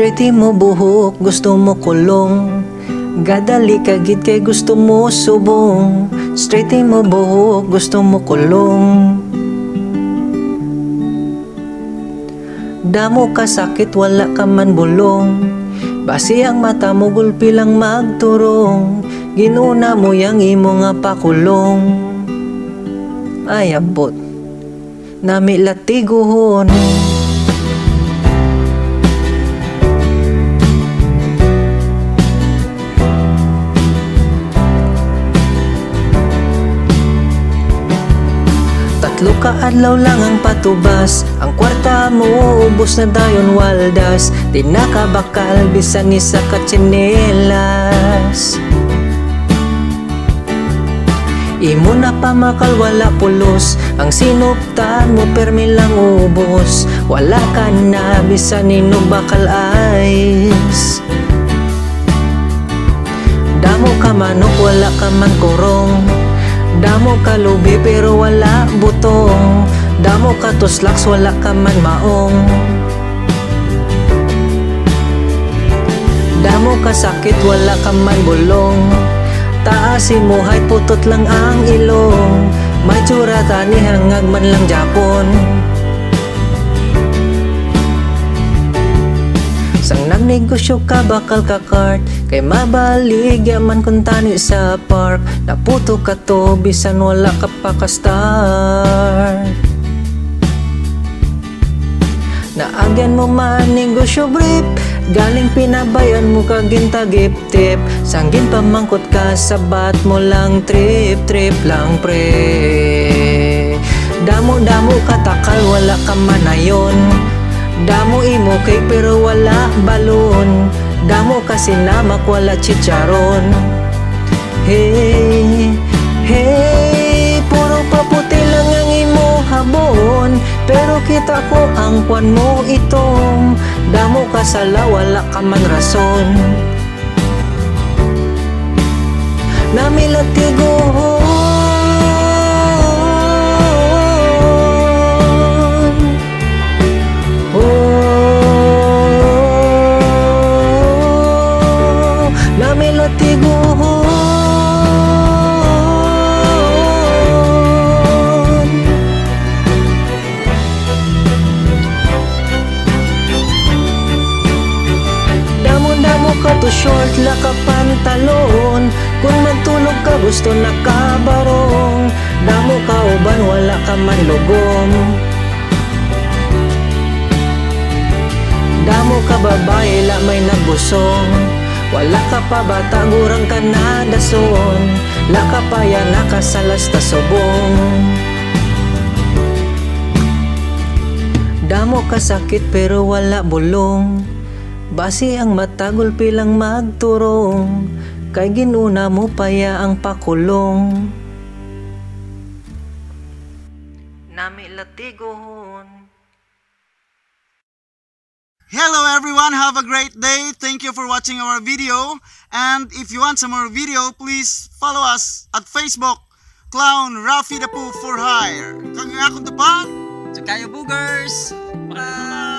Straighty mo buhok, gusto mo kulong. Gadali kagid kay gusto mo subong. Straighty mo buhok, gusto mo kulong. Damo ka sakit, wala ka man bulong. Basi ang mata mo gulpi lang magturong. Ginuna mo yang imo nga pakulong. Ay abot, nami latiguhon. Tatlo ka adlaw lang ang patubas. Ang kwarta mo ubos na dayon waldas. Di nakabakal bisan ni sa katsinelas. Imo na pamakal wala pulos. Ang sinuptan mo permi lang ubos. Wala ka na bisan ni bakal ice. Damo ka manok wala ka man kurong. Damo ka lubi pero wala butong. Damo ka tuslaks wala ka man maong. Damo ka sakit wala ka man bulong. Taasin mo hay putot lang ang ilong. May tsura tani hangag man lang Japon. Sang nagnegosyo ka bakal ka kart. Kay mabalig yaman kung tani sa park. Naputo ka to bisan wala ka pa ka-start. Naagyan mo man negosyo brief. Galing pinabayan mo kagintagip-tip. Sanggin pamangkot ka sabat mo lang trip lang pre. Damo katakal wala ka manayon. Damo imo kay pero wala balon. Damo kasi namak wala chicharon. Hey, puro paputi lang ang imo habon. Pero kita ko ang kwan mo itong. Damo ka sala wala ka man rason. Namilatigo to short la ka pantalon. Kung magtulog ka gusto nakabarong. Damo ka uban wala ka man lugom. Damo ka babae la may nagbusong. Wala ka pa bata gurang ka na dason. La ka pa yan nakasalas ta subong. Damo ka sakit pero wala bulong. Basi ang mata gulpi lang magturong. Kay ginuna mo paya ang pakulong. Nami latigohon. Hello everyone, have a great day. Thank you for watching our video. And if you want some more video, please follow us at Facebook, Clown Rafi the Poo for Hire. Kang akong pa. Sa kayo boogers. Bye.